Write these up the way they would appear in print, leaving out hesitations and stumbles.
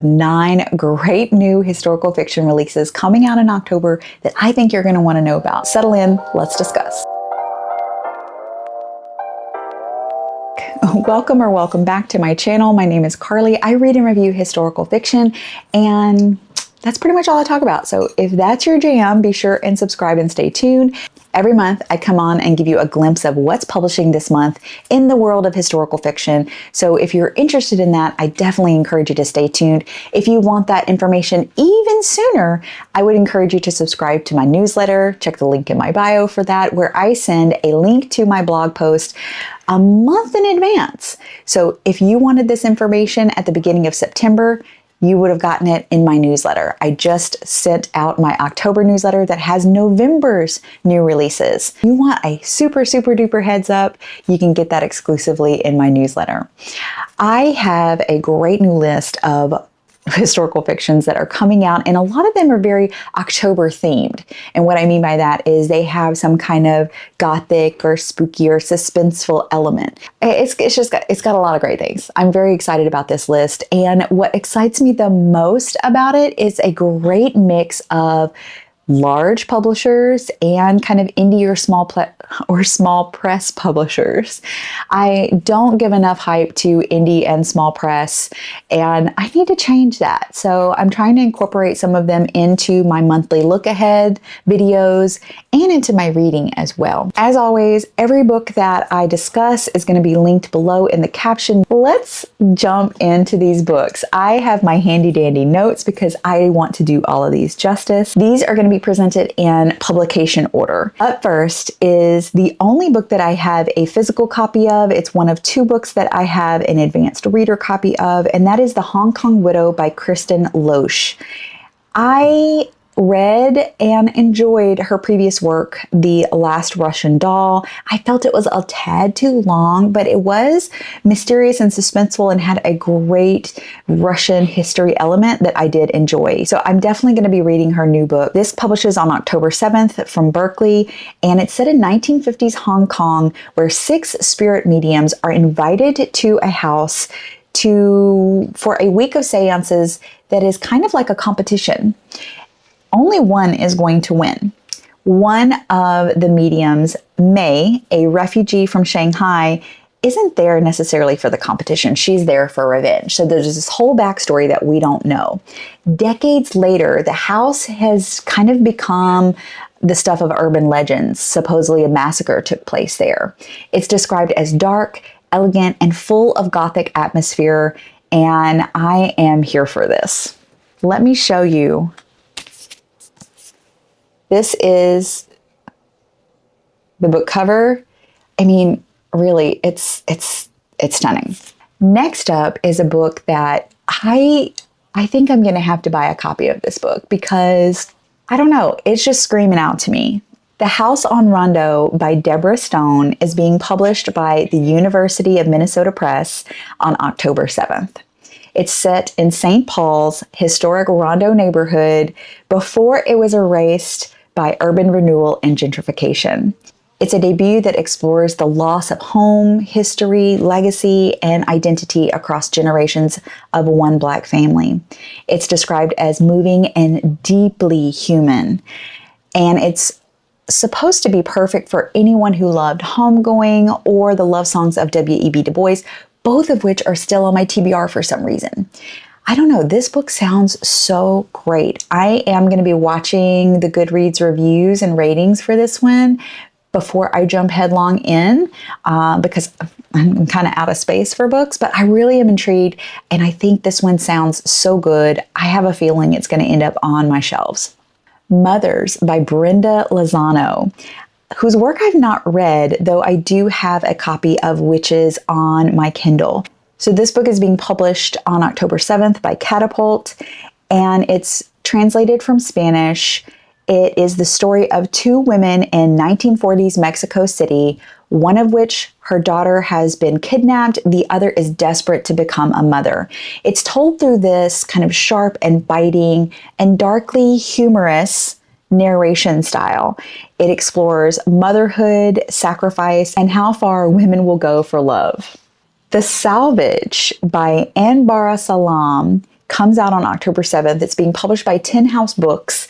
9 great new historical fiction releases coming out in October that I think you're going to want to know about. Settle in, let's discuss. Welcome back to my channel. My name is Carly. I read and review historical fiction, and that's pretty much all I talk about. So if that's your jam, be sure and subscribe and stay tuned. Every month I come on and give you a glimpse of what's publishing this month in the world of historical fiction. So if you're interested in that, I definitely encourage you to stay tuned. If you want that information even sooner, I would encourage you to subscribe to my newsletter. Check the link in my bio for that, where I send a link to my blog post a month in advance. So if you wanted this information at the beginning of September, you would have gotten it in my newsletter. I just sent out my October newsletter that has November's new releases. You want a super duper heads up, you can get that exclusively in my newsletter. I have a great new list of historical fictions that are coming out, and a lot of them are very October themed. And what I mean by that is they have some kind of Gothic or spooky or suspenseful element. It's got a lot of great things. I'm very excited about this list, and what excites me the most about it is a great mix of large publishers and kind of indie or small press publishers. I don't give enough hype to indie and small press, and I need to change that. So I'm trying to incorporate some of them into my monthly look ahead videos and into my reading as well. As always, every book that I discuss is going to be linked below in the caption. Let's jump into these books. I have my handy dandy notes because I want to do all of these justice. These are going to be presented in publication order. Up first is the only book that I have a physical copy of. It's one of 2 books that I have an advanced reader copy of, and that is The Hong Kong Widow by Kristen Loesch. I read and enjoyed her previous work, The Last Russian Doll. I felt it was a tad too long, but it was mysterious and suspenseful and had a great Russian history element that I did enjoy. So I'm definitely going to be reading her new book. This publishes on October 7th from Berkeley, and it's set in 1950s Hong Kong, where 6 spirit mediums are invited to a house for a week of seances that is kind of like a competition. Only one is going to win. One of the mediums, May, a refugee from Shanghai, isn't there necessarily for the competition. She's there for revenge. So there's this whole backstory that we don't know. Decades later, the house has kind of become the stuff of urban legends. Supposedly a massacre took place there. It's described as dark, elegant, and full of Gothic atmosphere, and I am here for this. Let me show you. This is the book cover. I mean, really, it's stunning. Next up is a book that I think I'm going to have to buy a copy of this book because, I don't know, it's just screaming out to me. The House on Rondo by Deborah Stone is being published by the University of Minnesota Press on October 7th. It's set in St. Paul's historic Rondo neighborhood before it was erased by urban renewal and gentrification. It's a debut that explores the loss of home, history, legacy, and identity across generations of one Black family. It's described as moving and deeply human, and it's supposed to be perfect for anyone who loved homegoing or the love songs of W.E.B. Du Bois, both of which are still on my TBR for some reason. I don't know, this book sounds so great. I am going to be watching the Goodreads reviews and ratings for this one before I jump headlong in because I'm kind of out of space for books, but I really am intrigued, and I think this one sounds so good. I have a feeling it's going to end up on my shelves. Mothers by Brenda Lozano, whose work I've not read, though I do have a copy of Witches on my Kindle. So this book is being published on October 7th by Catapult, and it's translated from Spanish. It is the story of 2 women in 1940s Mexico City, one of which her daughter has been kidnapped, the other is desperate to become a mother. It's told through this kind of sharp and biting and darkly humorous narration style. It explores motherhood, sacrifice, and how far women will go for love. The Salvage by Anbara Salam comes out on October 7th. It's being published by Tin House Books,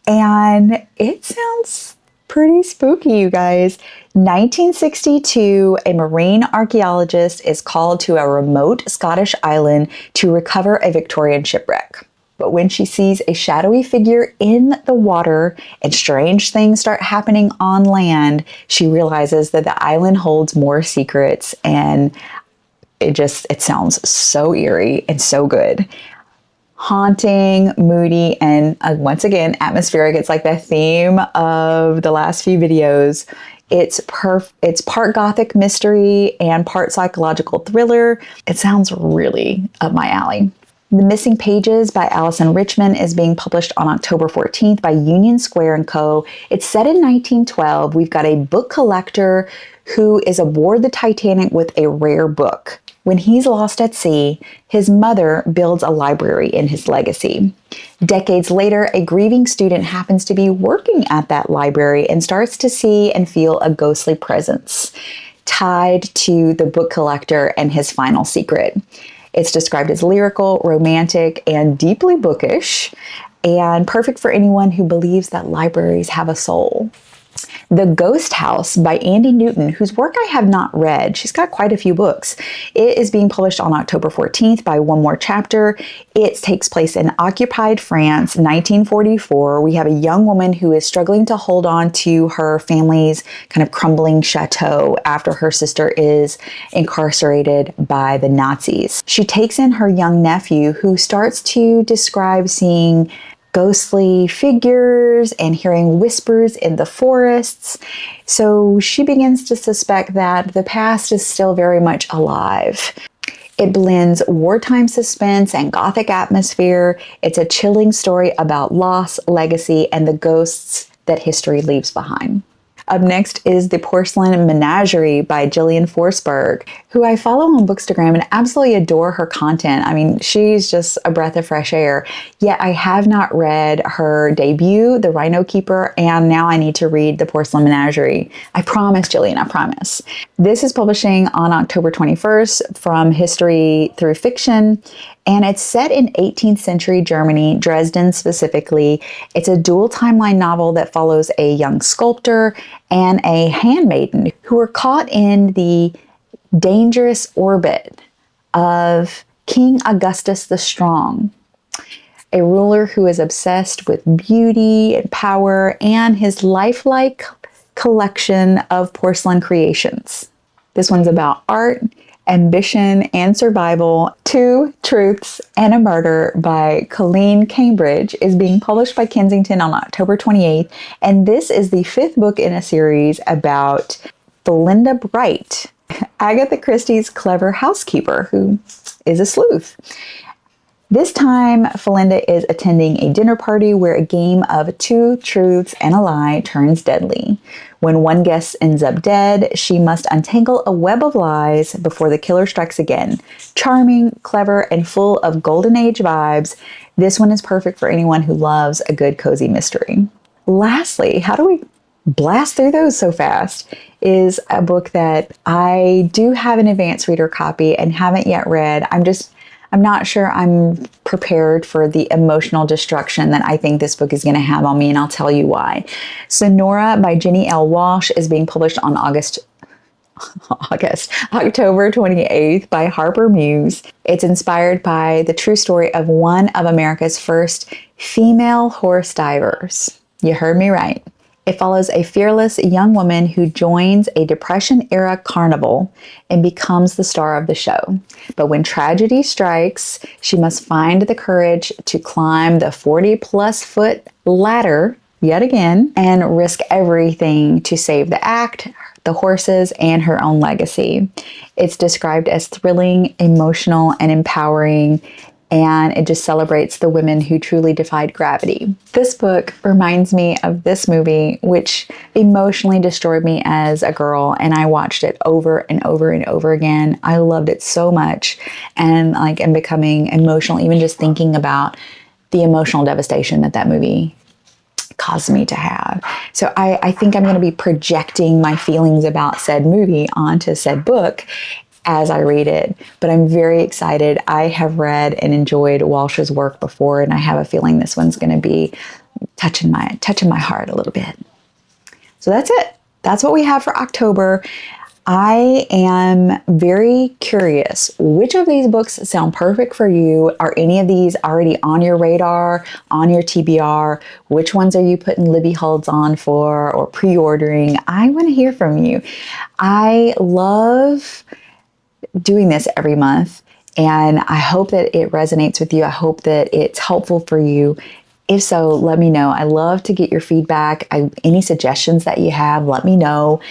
and it sounds pretty spooky, you guys. 1962, a marine archaeologist is called to a remote Scottish island to recover a Victorian shipwreck. But when she sees a shadowy figure in the water and strange things start happening on land, she realizes that the island holds more secrets, and it sounds so eerie and so good. Haunting, moody, and once again, atmospheric. It's like the theme of the last few videos. It's part Gothic mystery and part psychological thriller. It sounds really up my alley. The Missing Pages by Allison Richmond is being published on October 14th by Union Square & Co. It's set in 1912. We've got a book collector who is aboard the Titanic with a rare book. When he's lost at sea, his mother builds a library in his legacy. Decades later, a grieving student happens to be working at that library and starts to see and feel a ghostly presence tied to the book collector and his final secret. It's described as lyrical, romantic, and deeply bookish, and perfect for anyone who believes that libraries have a soul. The Ghost House by Andy Newton, whose work I have not read. She's got quite a few books. It is being published on October 14th by One More Chapter. It takes place in occupied France, 1944. We have a young woman who is struggling to hold on to her family's kind of crumbling chateau after her sister is incarcerated by the Nazis. She takes in her young nephew, who starts to describe seeing ghostly figures and hearing whispers in the forests. So she begins to suspect that the past is still very much alive. It blends wartime suspense and Gothic atmosphere. It's a chilling story about loss, legacy, and the ghosts that history leaves behind. Up next is The Porcelain Menagerie by Jillian Forsberg, who I follow on Bookstagram and absolutely adore her content. I mean, she's just a breath of fresh air. Yet I have not read her debut, The Rhino Keeper, and now I need to read The Porcelain Menagerie. I promise, Jillian, I promise. This is publishing on October 21st from History Through Fiction, and it's set in 18th century Germany, Dresden specifically. It's a dual timeline novel that follows a young sculptor and a handmaiden who are caught in the dangerous orbit of King Augustus the Strong, a ruler who is obsessed with beauty and power and his lifelike collection of porcelain creations. This one's about art, ambition, and survival. Two Truths and a Murder by Colleen Cambridge is being published by Kensington on October 28th, and this is the fifth book in a series about Belinda Bright, Agatha Christie's clever housekeeper who is a sleuth. This time, Felinda is attending a dinner party where a game of two truths and a lie turns deadly. When one guest ends up dead, she must untangle a web of lies before the killer strikes again. Charming, clever, and full of golden age vibes, this one is perfect for anyone who loves a good cozy mystery. Lastly, how do we blast through those so fast, is a book that I do have an advanced reader copy and haven't yet read. I'm not sure I'm prepared for the emotional destruction that I think this book is going to have on me, and I'll tell you why. Sonora by Jenny L. Walsh is being published on October 28th by Harper Muse. It's inspired by the true story of one of America's first female horse divers. You heard me right. It follows a fearless young woman who joins a Depression-era carnival and becomes the star of the show. But when tragedy strikes, she must find the courage to climb the 40-plus foot ladder yet again and risk everything to save the act, the horses, and her own legacy. It's described as thrilling, emotional, and empowering, and it just celebrates the women who truly defied gravity. This book reminds me of this movie, which emotionally destroyed me as a girl, and I watched it over and over and over again. I loved it so much, and I'm becoming emotional even just thinking about the emotional devastation that movie caused me to have. So I think I'm going to be projecting my feelings about said movie onto said book. as I read it, but I'm very excited. I have read and enjoyed Walsh's work before, and I have a feeling this one's going to be touching my heart a little bit. So that's it. That's what we have for October. I am very curious, which of these books sound perfect for you? Are any of these already on your radar, on your TBR? Which ones are you putting Libby holds on for or pre-ordering? I want to hear from you. I love doing this every month, and I hope that it resonates with you. I hope that it's helpful for you. If so, let me know. I love to get your feedback. Any suggestions that you have, let me know.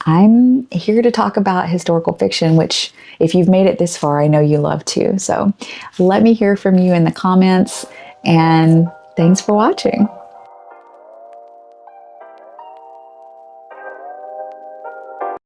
I'm here to talk about historical fiction, which if you've made it this far, I know you love too. So let me hear from you in the comments, and thanks for watching.